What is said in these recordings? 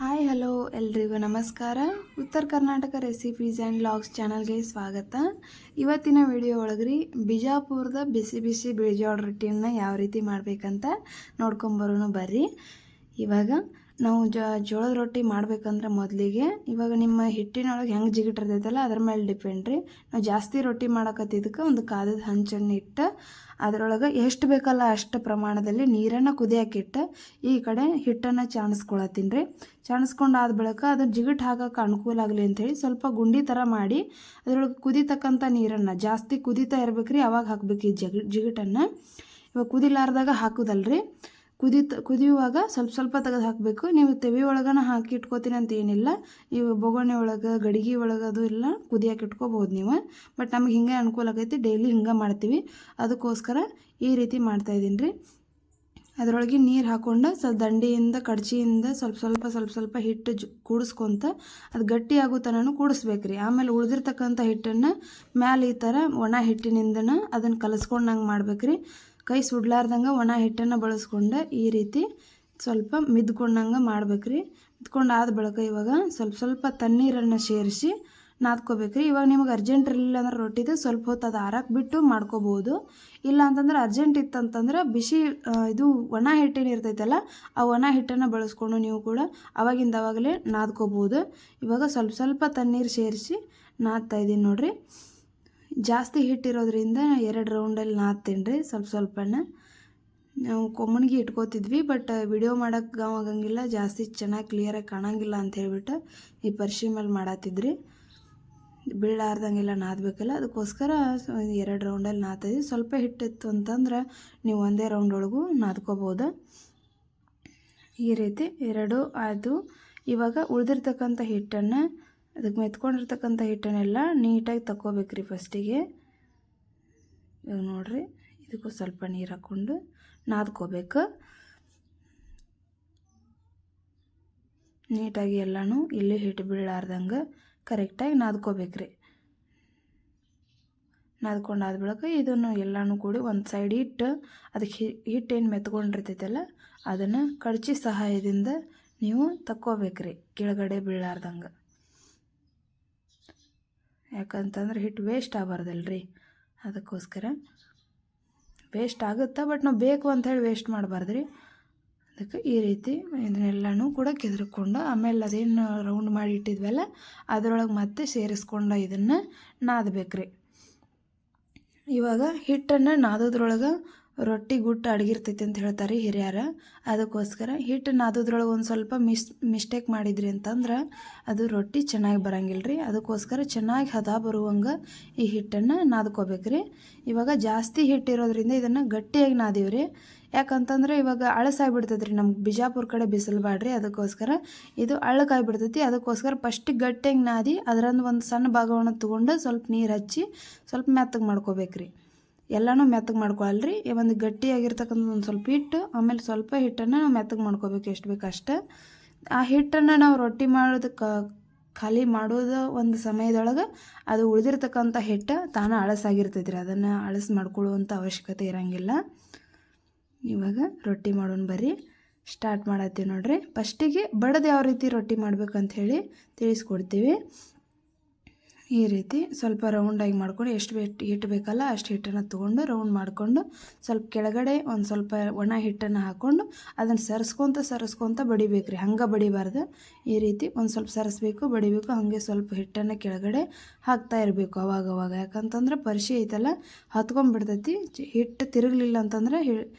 Hi hello ಎಲ್ರಿಗೂ ನಮಸ್ಕಾರ. ಉತ್ತರ ಕರ್ನಾಟಕ ರೆಸಿಪೀಸ್ ಆ್ಯಂಡ್ ಲಾಗ್ಸ್ ಚಾನಲ್ಗೆ ಸ್ವಾಗತ. ಇವತ್ತಿನ ವಿಡಿಯೋ ಒಳಗ್ರಿ ಬಿಜಾಪುರದ ಬಿಸಿ ಬಿಸಿ ಬಿಳಿಜೋಳ ರೊಟ್ಟಿಯನ್ನು ಯಾವ ರೀತಿ ಮಾಡಬೇಕಂತ ನೋಡ್ಕೊಂಬರೋಣ ಬರ್ರಿ. ಇವಾಗ ನಾವು ಜೋಳದ ರೊಟ್ಟಿ ಮಾಡ್ಬೇಕಂದ್ರೆ ಮೊದಲಿಗೆ ಇವಾಗ ನಿಮ್ಮ ಹಿಟ್ಟಿನೊಳಗೆ ಹೆಂಗೆ ಜಿಗಿಟ್ಟಿರ್ತೈತಲ್ಲ ಅದ್ರ ಮೇಲೆ ಡಿಪೆಂಡ್ ರೀ. ನಾವು ಜಾಸ್ತಿ ರೊಟ್ಟಿ ಮಾಡಕತ್ತಿದ್ದಕ್ಕೆ ಒಂದು ಕಾದದ ಹಂಚನ್ನು ಇಟ್ಟು ಅದರೊಳಗೆ ಎಷ್ಟು ಬೇಕಲ್ಲ ಅಷ್ಟು ಪ್ರಮಾಣದಲ್ಲಿ ನೀರನ್ನು ಕುದಿಯೋಕ್ಕಿಟ್ಟು ಈ ಕಡೆ ಹಿಟ್ಟನ್ನು ಚಾಣಿಸ್ಕೊಳತ್ತೀನಿ ರೀ. ಚಾಣಿಸ್ಕೊಂಡು ಆದ ಬಳಿಕ ಅದನ್ನು ಜಿಗಿಟ್ಟು ಹಾಕೋಕೆ ಅನುಕೂಲ ಆಗಲಿ ಅಂಥೇಳಿ ಸ್ವಲ್ಪ ಗುಂಡಿ ಥರ ಮಾಡಿ ಅದರೊಳಗೆ ಕುದಿತಕ್ಕಂಥ ನೀರನ್ನು ಜಾಸ್ತಿ ಕುದೀತಾ ಇರ್ಬೇಕು ರೀ. ಅವಾಗ ಹಾಕ್ಬೇಕು ಈ ಜಿಗಿಟನ್ನು. ಇವಾಗ ಕುದಿಲಾರ್ದಾಗ ಹಾಕೋದಲ್ರಿ, ಕುದಿಯುವಾಗ ಸ್ವಲ್ಪ ಸ್ವಲ್ಪ ತೆಗೆದು ಹಾಕಬೇಕು. ನೀವು ತೆವಿ ಒಳಗನ ಹಾಕಿ ಇಟ್ಕೋತೀನಿ ಅಂತ ಏನಿಲ್ಲ. ಇವು ಬೊಗಣೆ ಒಳಗೆ ಗಡಿಗೆ ಒಳಗೆ ಅದು ಎಲ್ಲ ಕುದಿಯೋಕೆ ಇಟ್ಕೋಬೋದು ನೀವು. ಬಟ್ ನಮ್ಗೆ ಹಿಂಗೆ ಅನುಕೂಲ ಆಗೈತಿ, ಡೈಲಿ ಹಿಂಗೆ ಮಾಡ್ತೀವಿ. ಅದಕ್ಕೋಸ್ಕರ ಈ ರೀತಿ ಮಾಡ್ತಾಯಿದ್ದೀನಿ ರೀ. ಅದರೊಳಗೆ ನೀರು ಹಾಕ್ಕೊಂಡು ದಂಡಿಯಿಂದ ಕಡ್ಚಿಯಿಂದ ಸ್ವಲ್ಪ ಸ್ವಲ್ಪ ಹಿಟ್ಟು ಕೂಡಿಸ್ಕೊತ ಅದು ಗಟ್ಟಿ ಆಗೋ ತನಕ ಕೂಡಿಸ್ಬೇಕು ರೀ. ಆಮೇಲೆ ಉಳಿದಿರ್ತಕ್ಕಂಥ ಹಿಟ್ಟನ್ನು ಮ್ಯಾಲೆ ಈ ಥರ ಒಣ ಹಿಟ್ಟಿನಿಂದನ ಅದನ್ನು ಕಲಸ್ಕೊಂಡಂಗೆ ಮಾಡ್ಬೇಕು ರೀ. ಕೈ ಸುಡ್ಲಾರ್ದಂಗೆ ಒಣ ಹಿಟ್ಟನ್ನು ಬಳಸ್ಕೊಂಡು ಈ ರೀತಿ ಸ್ವಲ್ಪ ಮಿದ್ಕೊಂಡಂಗೆ ಮಾಡ್ಬೇಕ್ರಿ. ಮಿದ್ಕೊಂಡು ಆದ ಬಳಿಕ ಇವಾಗ ಸ್ವಲ್ಪ ತಣ್ಣೀರನ್ನು ಸೇರಿಸಿ ನಾದ್ಕೋಬೇಕ್ರಿ. ಇವಾಗ ನಿಮಗೆ ಅರ್ಜೆಂಟ್ ಇರಲಿಲ್ಲ ಅಂದ್ರೆ ರೊಟ್ಟಿದು ಸ್ವಲ್ಪ ಹೊತ್ತು ಅದು ಆರಕ್ಕೆ ಬಿಟ್ಟು ಮಾಡ್ಕೋಬೋದು. ಇಲ್ಲ ಅಂತಂದ್ರೆ ಅರ್ಜೆಂಟ್ ಇತ್ತಂತಂದ್ರೆ ಬಿಸಿ ಇದು ಒಣ ಹಿಟ್ಟಿನ ಇರ್ತೈತಲ್ಲ ಆ ಒಣ ಹಿಟ್ಟನ್ನು ಬಳಸ್ಕೊಂಡು ನೀವು ಕೂಡ ಅವಾಗಲೇ ನಾದ್ಕೋಬೋದು. ಇವಾಗ ಸ್ವಲ್ಪ ತಣ್ಣೀರು ಸೇರಿಸಿ ನಾದ್ತಾಯಿದ್ದೀನಿ ನೋಡಿರಿ. ಜಾಸ್ತಿ ಹಿಟ್ಟಿರೋದ್ರಿಂದ 2 ರೌಂಡಲ್ಲಿ ನಾದ್ತೀನಿ ರೀ. ಸ್ವಲ್ಪನ ನಾವು ಕೊಮ್ಮಣಿಗೆ ಇಟ್ಕೋತಿದ್ವಿ, ಬಟ್ ವಿಡಿಯೋ ಮಾಡೋಕ್ಕೆ ಆಗಂಗಿಲ್ಲ, ಜಾಸ್ತಿ ಚೆನ್ನಾಗಿ ಕ್ಲಿಯರಾಗಿ ಕಾಣಂಗಿಲ್ಲ ಅಂತ ಹೇಳ್ಬಿಟ್ಟು ಈ ಪರ್ಶಿ ಮೇಲೆ ಮಾಡತ್ತಿದ್ರಿ. ಬೀಳಾರ್ದಂಗೆಲ್ಲ ನಾದಬೇಕಲ್ಲ, ಅದಕ್ಕೋಸ್ಕರ 2 ರೌಂಡಲ್ಲಿ ನಾದ್ತಾಯಿದ್ವಿ. ಸ್ವಲ್ಪ ಹಿಟ್ಟಿತ್ತು ಅಂತಂದ್ರೆ ನೀವು ಒಂದೇ ರೌಂಡ್ ಒಳಗೂ ನಾದ್ಕೋಬೋದು. ಈ ರೀತಿ 2 ಆಯಿತು. ಇವಾಗ ಉಳಿದಿರ್ತಕ್ಕಂಥ ಹಿಟ್ಟನ್ನು ಅದಕ್ಕೆ ಮೆತ್ಕೊಂಡಿರ್ತಕ್ಕಂಥ ಹಿಟ್ಟನ್ನೆಲ್ಲ ನೀಟಾಗಿ ತಗೋಬೇಕ್ರಿ ಫಸ್ಟಿಗೆ. ಇವಾಗ ನೋಡಿರಿ, ಇದಕ್ಕೂ ಸ್ವಲ್ಪ ನೀರು ಹಾಕ್ಕೊಂಡು ನಾದ್ಕೋಬೇಕು ನೀಟಾಗಿ. ಎಲ್ಲನೂ ಇಲ್ಲಿ ಹಿಟ್ಟು ಬೀಳಾರ್ದಂಗೆ ಕರೆಕ್ಟಾಗಿ ನಾದ್ಕೋಬೇಕ್ರಿ. ನಾದ್ಕೊಂಡಾದ ಬಳಿಕ ಇದನ್ನು ಎಲ್ಲನೂ ಕೂಡಿ ಒಂದು ಸೈಡ್ ಇಟ್ಟು ಅದಕ್ಕೆ ಹಿಟ್ಟೇನು ಮೆತ್ಕೊಂಡಿರ್ತೈತಲ್ಲ ಅದನ್ನು ಕಡ್ಚಿ ಸಹಾಯದಿಂದ ನೀವು ತಕ್ಕೋಬೇಕ್ರಿ ಕೆಳಗಡೆ ಬೀಳಾರ್ದಂಗೆ. ಯಾಕಂತಂದ್ರೆ ಹಿಟ್ಟು ವೇಸ್ಟ್ ಆಗಬಾರ್ದಲ್ರಿ, ಅದಕ್ಕೋಸ್ಕರ. ವೇಸ್ಟ್ ಆಗುತ್ತೆ, ಬಟ್ ನಾವು ಬೇಕು ಅಂಥೇಳಿ ವೇಸ್ಟ್ ಮಾಡಬಾರ್ದ್ರಿ. ಅದಕ್ಕೆ ಈ ರೀತಿ ಇದನ್ನೆಲ್ಲನೂ ಕೂಡ ಕೆದರ್ಕೊಂಡು ಆಮೇಲೆ ಅದೇನು ರೌಂಡ್ ಮಾಡಿ ಇಟ್ಟಿದ್ವಲ್ಲ ಅದರೊಳಗೆ ಮತ್ತೆ ಸೇರಿಸ್ಕೊಂಡು ಇದನ್ನು ನಾದಬೇಕ್ರಿ. ಇವಾಗ ಹಿಟ್ಟನ್ನು ನಾದೋದ್ರೊಳಗೆ ರೊಟ್ಟಿ ಗುಟ್ಟು ಅಡಗಿರ್ತೈತಿ ಅಂತ ಹೇಳ್ತಾರೆ ಹಿರಿಯರ. ಅದಕ್ಕೋಸ್ಕರ ಹಿಟ್ಟು ನಾದೋದ್ರೊಳಗೆ ಒಂದು ಸ್ವಲ್ಪ ಮಿಸ್ಟೇಕ್ ಮಾಡಿದ್ರಿ ಅಂತಂದ್ರೆ ಅದು ರೊಟ್ಟಿ ಚೆನ್ನಾಗಿ ಬರಂಗಿಲ್ಲ ರೀ. ಅದಕ್ಕೋಸ್ಕರ ಚೆನ್ನಾಗಿ ಹದ ಬರುವಂಗೆ ಈ ಹಿಟ್ಟನ್ನು ನಾದ್ಕೋಬೇಕ್ರಿ. ಇವಾಗ ಜಾಸ್ತಿ ಹಿಟ್ಟಿರೋದ್ರಿಂದ ಇದನ್ನು ಗಟ್ಟಿಯಾಗಿ ನಾದೀವ್ರಿ. ಯಾಕಂತಂದ್ರೆ ಇವಾಗ ಅಳಸಾಗಿಬಿಡ್ತೈತೆ ರೀ, ನಮ್ಗೆ ಬಿಜಾಪುರ ಕಡೆ ಬಿಸಿಲು ಬಾಡ್ರಿ, ಅದಕ್ಕೋಸ್ಕರ ಇದು ಅಳ್ಳಕಾಗಿಬಿಡ್ತೈತಿ. ಅದಕ್ಕೋಸ್ಕರ ಫಸ್ಟಿಗೆ ಗಟ್ಟಿಯಾಗಿ ನಾದಿ ಅದರಂದು ಒಂದು ಸಣ್ಣ ಭಾಗವನ್ನು ತೊಗೊಂಡು ಸ್ವಲ್ಪ ನೀರು ಹಚ್ಚಿ ಸ್ವಲ್ಪ ಮೆತ್ತಗೆ ಮಾಡ್ಕೋಬೇಕ್ರಿ. ಎಲ್ಲನೂ ಮೆತ್ತಗೆ ಮಾಡ್ಕೊಳ್ಳಲ್ರಿ. ಒಂದು ಗಟ್ಟಿಯಾಗಿರ್ತಕ್ಕಂಥ ಒಂದು ಸ್ವಲ್ಪ ಹಿಟ್ಟು, ಆಮೇಲೆ ಸ್ವಲ್ಪ ಹಿಟ್ಟನ್ನು ನಾವು ಮೆತ್ತಗೆ ಮಾಡ್ಕೋಬೇಕು, ಎಷ್ಟು ಬೇಕು ಅಷ್ಟು. ಆ ಹಿಟ್ಟನ್ನು ನಾವು ರೊಟ್ಟಿ ಮಾಡೋದಕ್ಕೆ ಖಾಲಿ ಮಾಡೋದು ಒಂದು ಸಮಯದೊಳಗೆ ಅದು ಉಳಿದಿರ್ತಕ್ಕಂಥ ಹಿಟ್ಟು ತಾನೇ ಅಳಸಾಗಿರ್ತೈತಿ ರೀ. ಅದನ್ನು ಅಳಸು ಮಾಡ್ಕೊಳ್ಳುವಂಥ ಅವಶ್ಯಕತೆ ಇರೋಂಗಿಲ್ಲ. ಇವಾಗ ರೊಟ್ಟಿ ಮಾಡೋಣ ಬರ್ರಿ, ಸ್ಟಾರ್ಟ್ ಮಾಡತ್ತೀವಿ ನೋಡ್ರಿ. ಫಸ್ಟಿಗೆ ಬಡದು ಯಾವ ರೀತಿ ರೊಟ್ಟಿ ಮಾಡ್ಬೇಕಂತ ಹೇಳಿ ತಿಳಿಸ್ಕೊಡ್ತೀವಿ. ಈ ರೀತಿ ಸ್ವಲ್ಪ ರೌಂಡಾಗಿ ಮಾಡ್ಕೊಂಡು ಎಷ್ಟು ಹಿಟ್ಟು ಬೇಕಲ್ಲ ಅಷ್ಟು ಹಿಟ್ಟನ್ನು ತೊಗೊಂಡು ರೌಂಡ್ ಮಾಡಿಕೊಂಡು ಸ್ವಲ್ಪ ಕೆಳಗಡೆ ಒಂದು ಸ್ವಲ್ಪ ಒಣ ಹಿಟ್ಟನ್ನು ಹಾಕ್ಕೊಂಡು ಅದನ್ನು ಸರಿಸ್ಕೊತ ಬಡಿಬೇಕು ರೀ. ಹಂಗೆ ಬಡಿಬಾರ್ದು, ಈ ರೀತಿ ಒಂದು ಸ್ವಲ್ಪ ಸರಿಸ್ಬೇಕು, ಬಡಿಬೇಕು. ಹಾಗೆ ಸ್ವಲ್ಪ ಹಿಟ್ಟನ್ನು ಕೆಳಗಡೆ ಹಾಕ್ತಾ ಇರಬೇಕು ಅವಾಗವಾಗ. ಯಾಕಂತಂದ್ರೆ ಪರ್ಶಿ ಐತಲ್ಲ ಹತ್ಕೊಂಡ್ಬಿಡ್ತೈತಿ. ಹಿಟ್ಟು ತಿರುಗಲಿಲ್ಲ ಅಂತಂದ್ರೆ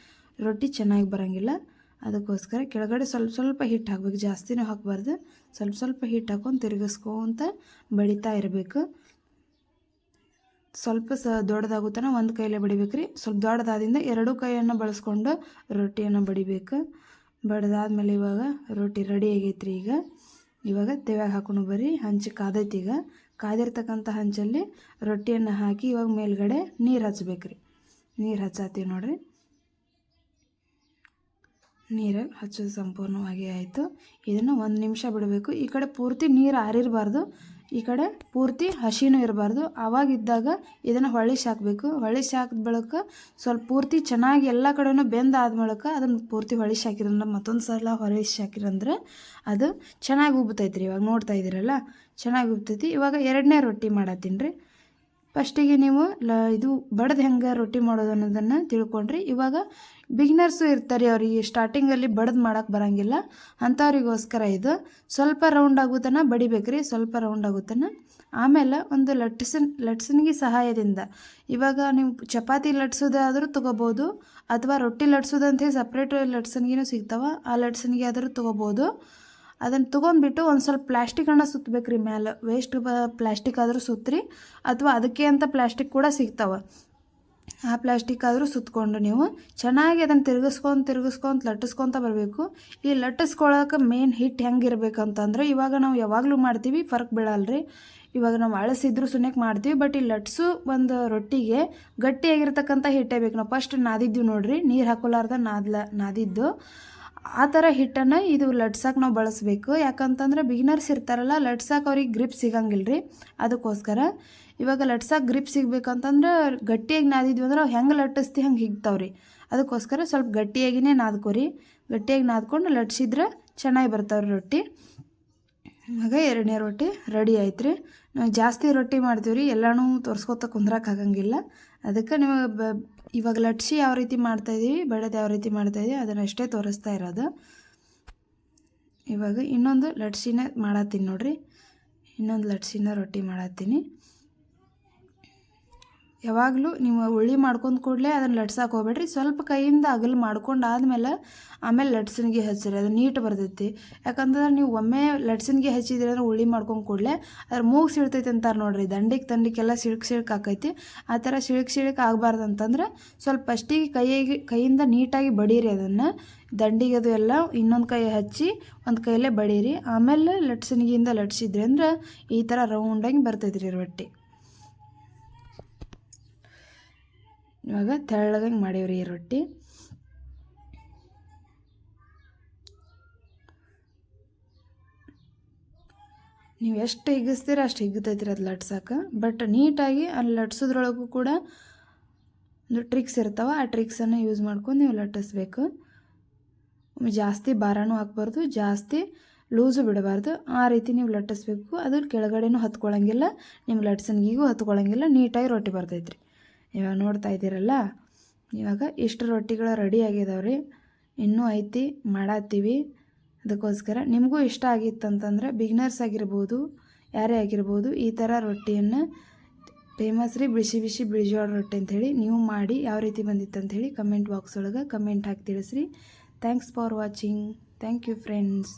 ರೊಟ್ಟಿ ಚೆನ್ನಾಗಿ ಬರೋಂಗಿಲ್ಲ. ಅದಕ್ಕೋಸ್ಕರ ಕೆಳಗಡೆ ಸ್ವಲ್ಪ ಹಿಟ್ಟು ಹಾಕ್ಬೇಕು, ಜಾಸ್ತಿನೂ ಹಾಕಬಾರ್ದು. ಸ್ವಲ್ಪ ಹಿಟ್ಟು ಹಾಕ್ಕೊಂಡು ತಿರುಗಿಸ್ಕೊಂತ ಬಡಿತಾ ಇರಬೇಕು. ಸ್ವಲ್ಪ ದೊಡ್ಡದಾಗುತ್ತಾನ ಒಂದು ಕೈಲೇ ಬಡಿಬೇಕು ರೀ. ಸ್ವಲ್ಪ ದೊಡ್ಡದಾದಿಂದ 2 ಕೈಯನ್ನು ಬಳಸ್ಕೊಂಡು ರೊಟ್ಟಿಯನ್ನು ಬಡಿಬೇಕು. ಬಡ್ದಾದ್ಮೇಲೆ ಇವಾಗ ರೊಟ್ಟಿ ರೆಡಿ ಆಗೈತೆ ರೀ. ಇವಾಗ ತೆವ್ಯಾಗ ಹಾಕೊಂಡು ಬರ್ರಿ. ಹಂಚು ಕಾದೈತಿ. ಈಗ ಕಾದಿರ್ತಕ್ಕಂಥ ಹಂಚಲ್ಲಿ ರೊಟ್ಟಿಯನ್ನು ಹಾಕಿ ಇವಾಗ ಮೇಲ್ಗಡೆ ನೀರು ಹಚ್ಬೇಕು ರೀ. ನೀರು ಹಚ್ಚಾತೀವಿ ನೋಡಿರಿ. ನೀರು ಹಚ್ಚೋದು ಸಂಪೂರ್ಣವಾಗಿ ಆಯಿತು. ಇದನ್ನು 1 ನಿಮಿಷ ಬಿಡಬೇಕು. ಈ ಕಡೆ ಪೂರ್ತಿ ನೀರು ಆರಿರಬಾರ್ದು, ಈ ಕಡೆ ಪೂರ್ತಿ ಹಸಿನೂ ಇರಬಾರ್ದು. ಆವಾಗಿದ್ದಾಗ ಇದನ್ನು ಹೊಳಿಸಿ ಹಾಕಬೇಕು. ಹೊಳಿಸಿ ಹಾಕಿದ ಬಳಿಕ ಸ್ವಲ್ಪ ಪೂರ್ತಿ ಚೆನ್ನಾಗಿ ಎಲ್ಲ ಕಡೆನೂ ಬೆಂದಾದ ಬಳಿಕ ಅದನ್ನು ಪೂರ್ತಿ ಹೊಳಿಸಿ ಹಾಕಿರಂದ್ರೆ ಮತ್ತೊಂದು ಸಲ ಹೊಳಿಸಿ ಹಾಕಿರಂದ್ರೆ ಅದು ಚೆನ್ನಾಗಿ ಉಬ್ತೈತೆ ರೀ. ಇವಾಗ ನೋಡ್ತಾ ಇದ್ದೀರಲ್ಲ ಚೆನ್ನಾಗಿ ಉಬ್ತೈತಿ. ಇವಾಗ ಎರಡನೇ ರೊಟ್ಟಿ ಮಾಡತ್ತೀನಿ ರೀ. ಫಸ್ಟಿಗೆ ನೀವು ಇದು ಬಡ್ದು ಹೆಂಗೆ ರೊಟ್ಟಿ ಮಾಡೋದು ಅನ್ನೋದನ್ನು ತಿಳ್ಕೊಂಡ್ರಿ. ಇವಾಗ ಬಿಗಿನರ್ಸು ಇರ್ತಾರೆ, ಅವ್ರಿಗೆ ಸ್ಟಾರ್ಟಿಂಗಲ್ಲಿ ಬಡ್ದು ಮಾಡೋಕ್ಕೆ ಬರೋಂಗಿಲ್ಲ. ಅಂಥವ್ರಿಗೋಸ್ಕರ ಇದು ಸ್ವಲ್ಪ ರೌಂಡ್ ಆಗುತ್ತಾನ ಬಡಿಬೇಕ್ರಿ, ಸ್ವಲ್ಪ ರೌಂಡ್ ಆಗುತ್ತಾನ. ಆಮೇಲೆ ಒಂದು ಲಟ್ಸನ್ಗೆ ಸಹಾಯದಿಂದ ಇವಾಗ ನೀವು ಚಪಾತಿ ಲಟ್ಸೋದಾದರೂ ತೊಗೋಬೋದು, ಅಥವಾ ರೊಟ್ಟಿ ಲಟ್ಸೋದಂತೇಳಿ ಸಪ್ರೇಟ್ ಲಟ್ಸನ್ಗಿನೂ ಸಿಗ್ತಾವೆ, ಆ ಲಟ್ಸನ್ಗೆ ಆದರೂ ತೊಗೋಬೋದು. ಅದನ್ನು ತೊಗೊಂಡ್ಬಿಟ್ಟು ಒಂದು ಸ್ವಲ್ಪ ಪ್ಲ್ಯಾಸ್ಟಿಕನ್ನು ಸುತ್ತಬೇಕು ರೀ ಮ್ಯಾಲೆ. ವೇಸ್ಟ್ ಪ್ಲ್ಯಾಸ್ಟಿಕ್ ಆದರೂ ಸುತ್ತಿರಿ, ಅಥವಾ ಅದಕ್ಕೆ ಅಂತ ಪ್ಲ್ಯಾಸ್ಟಿಕ್ ಕೂಡ ಸಿಗ್ತಾವೆ, ಆ ಪ್ಲ್ಯಾಸ್ಟಿಕ್ ಆದರೂ ಸುತ್ತಕೊಂಡು ನೀವು ಚೆನ್ನಾಗಿ ಅದನ್ನು ತಿರುಗಿಸ್ಕೊಂತ ಲಟ್ಟಿಸ್ಕೊತ ಬರಬೇಕು. ಈ ಲಟ್ಟಿಸ್ಕೊಳಕ್ಕೆ ಮೇನ್ ಹಿಟ್ಟು ಹೆಂಗೆ ಇರಬೇಕಂತಂದ್ರೆ, ಇವಾಗ ನಾವು ಯಾವಾಗಲೂ ಮಾಡ್ತೀವಿ ಫರ್ಕ್ ಬೀಳಲ್ರಿ. ಇವಾಗ ನಾವು ಅಳಸಿದ್ರು ಸುನ್ಯಕ್ಕೆ ಮಾಡ್ತೀವಿ, ಬಟ್ ಈ ಲಟ್ಸು ಒಂದು ರೊಟ್ಟಿಗೆ ಗಟ್ಟಿಯಾಗಿರ್ತಕ್ಕಂಥ ಹಿಟ್ಟೇ ಬೇಕು. ನಾವು ಫಸ್ಟ್ ನಾದಿದ್ದೀವಿ ನೋಡಿರಿ, ನೀರು ಹಾಕೋಲಾರ್ದ ನಾದಿದ್ದು ಆ ಥರ ಹಿಟ್ಟನ್ನು ಇದು ಲಟ್ಸಕ್ಕೆ ನಾವು ಬಳಸಬೇಕು. ಯಾಕಂತಂದ್ರೆ ಬಿಗಿನರ್ಸ್ ಇರ್ತಾರಲ್ಲ, ಲಟ್ಸಕ್ಕೆ ಅವ್ರಿಗೆ ಗ್ರಿಪ್ ಸಿಗಂಗಿಲ್ಲ ರೀ. ಅದಕ್ಕೋಸ್ಕರ ಇವಾಗ ಲಟ್ಸಕ್ಕೆ ಗ್ರಿಪ್ ಸಿಗ್ಬೇಕಂತಂದ್ರೆ ಗಟ್ಟಿಯಾಗಿ ನಾದಿದ್ವಿ ಅಂದ್ರೆ ಅವು ಹೆಂಗೆ ಲಟ್ಟಿಸ್ತೀವಿ ಹಂಗೆ ಹಿಗ್ತಾವ್ರಿ. ಅದಕ್ಕೋಸ್ಕರ ಸ್ವಲ್ಪ ಗಟ್ಟಿಯಾಗಿಯೇ ನಾದ್ಕೊರಿ. ಗಟ್ಟಿಯಾಗಿ ನಾದ್ಕೊಂಡು ಲಟ್ಸಿದ್ರೆ ಚೆನ್ನಾಗಿ ಬರ್ತಾವ್ರಿ ರೊಟ್ಟಿ. ಇವಾಗ ಎರಡನೇ ರೊಟ್ಟಿ ರೆಡಿ ಆಯ್ತು ರೀ. ನಾವು ಜಾಸ್ತಿ ರೊಟ್ಟಿ ಮಾಡ್ತೀವಿ ರೀ, ಎಲ್ಲನೂ ತೋರಿಸ್ಕೊತ ಕುಂದ್ರಕ್ಕೆ ಆಗಂಗಿಲ್ಲ. ಅದಕ್ಕೆ ನೀವು ಇವಾಗ ಲಟ್ಸಿ ಯಾವ ರೀತಿ ಮಾಡ್ತಾಯಿದ್ದೀವಿ, ಬಡದು ಯಾವ ರೀತಿ ಮಾಡ್ತಾಯಿದ್ದೀವಿ ಅದನ್ನಷ್ಟೇ ತೋರಿಸ್ತಾ ಇರೋದು. ಇವಾಗ ಇನ್ನೊಂದು ಲಟ್ಸಿನ ಮಾಡತ್ತೀನಿ ನೋಡಿರಿ, ಇನ್ನೊಂದು ಲಟ್ಸಿನ ರೊಟ್ಟಿ ಮಾಡತ್ತೀನಿ. ಯಾವಾಗಲೂ ನೀವು ಉಳ್ಳಿ ಮಾಡ್ಕೊಂಡು ಕೂಡಲೇ ಅದನ್ನು ಲಟ್ಸಕ್ಕೆ ಹೋಗ್ಬೇಡ್ರಿ. ಸ್ವಲ್ಪ ಕೈಯಿಂದ ಅಗಲು ಮಾಡ್ಕೊಂಡು ಆಮೇಲೆ ಲಟ್ಸನ್ಗೆ ಹಚ್ಚಿರಿ, ಅದು ನೀಟ್ ಬರ್ತೈತಿ. ಯಾಕಂದ್ರೆ ನೀವು ಒಮ್ಮೆ ಲಟ್ಸನ್ಗೆ ಹಚ್ಚಿದ್ರಿ ಅಂದ್ರೆ ಉಳ್ಳಿ ಮಾಡ್ಕೊಂಡು ಕೂಡಲೇ ಅದ್ರ ಮೂಗು ಸಿಳ್ತೈತೆ ಅಂತಾರೆ ನೋಡಿರಿ. ದಂಡಿಗೆಲ್ಲ ಸಿಳ್ಕ್ ಆಕೈತಿ. ಆ ಥರ ಸಿಳ್ಕ್ ಆಗಬಾರ್ದು ಅಂತಂದ್ರೆ ಸ್ವಲ್ಪ ಫಸ್ಟಿಗೆ ಕೈಯಿಂದ ನೀಟಾಗಿ ಬಡೀರಿ. ಅದನ್ನು ದಂಡಿಗೆ ಅದು ಎಲ್ಲ ಇನ್ನೊಂದು ಕೈ ಹಚ್ಚಿ ಒಂದು ಕೈಯಲ್ಲೇ ಬಡೀರಿ. ಆಮೇಲೆ ಲಟ್ಸನ್ಗಿಂದ ಲಟ್ಸಿದ್ರಿ ಅಂದ್ರೆ ಈ ಥರ ರೌಂಡಾಗಿ ಬರ್ತೈತ್ರಿ ರೊಟ್ಟಿ. ಇವಾಗ ತೆಳ್ಳಗಂಗೆ ಮಾಡೀವ್ರಿ ಈ ರೊಟ್ಟಿ. ನೀವು ಎಷ್ಟು ಹಿಗ್ಗಿಸ್ತೀರ ಅಷ್ಟು ಹಿಗ್ತೈತಿರಿ ಅದು ಲಟ್ಸಕ್ಕೆ. ಬಟ್ ನೀಟಾಗಿ ಅಲ್ಲಿ ಲಟ್ಸೋದ್ರೊಳಗೂ ಕೂಡ ಒಂದು ಟ್ರಿಕ್ಸ್ ಇರ್ತಾವೆ, ಆ ಟ್ರಿಕ್ಸನ್ನು ಯೂಸ್ ಮಾಡ್ಕೊಂಡು ನೀವು ಲಟ್ಟಿಸ್ಬೇಕು. ಜಾಸ್ತಿ ಭಾರನೂ ಹಾಕ್ಬಾರ್ದು, ಜಾಸ್ತಿ ಲೂಸು ಬಿಡಬಾರ್ದು. ಆ ರೀತಿ ನೀವು ಲಟ್ಟಿಸ್ಬೇಕು. ಅದು ಕೆಳಗಡೆನೂ ಹತ್ಕೊಳ್ಳೋಂಗಿಲ್ಲ, ನಿಮ್ಮ ಲಟ್ಸನ್ಗಿಗೂ ಹತ್ಕೊಳ್ಳೋಂಗಿಲ್ಲ, ನೀಟಾಗಿ ರೊಟ್ಟಿ ಬರ್ತೈತ್ರಿ. ಇವಾಗ ನೋಡ್ತಾ ಇದ್ದೀರಲ್ಲ, ಇವಾಗ ಇಷ್ಟು ರೊಟ್ಟಿಗಳು ರೆಡಿ ಆಗಿದಾವ್ರಿ. ಇನ್ನೂ ಐತಿ ಮಾಡತ್ತೀವಿ. ಅದಕ್ಕೋಸ್ಕರ ನಿಮಗೂ ಇಷ್ಟ ಆಗಿತ್ತಂತಂದ್ರೆ ಬಿಗಿನರ್ಸ್ ಆಗಿರ್ಬೋದು, ಯಾರೇ ಆಗಿರ್ಬೋದು, ಈ ಥರ ರೊಟ್ಟಿಯನ್ನು ಫೇಮಸ್ ರೀ ಬಿಸಿ ಬಿಸಿ ಬಿಳಿಜೋಳ ರೊಟ್ಟಿ ಅಂಥೇಳಿ ನೀವು ಮಾಡಿ ಯಾವ ರೀತಿ ಬಂದಿತ್ತು ಅಂಥೇಳಿ ಕಮೆಂಟ್ ಬಾಕ್ಸ್ ಒಳಗೆ ಕಮೆಂಟ್ ಹಾಕಿ ತಿಳಿಸ್ರಿ. Thanks for watching. Thank you friends.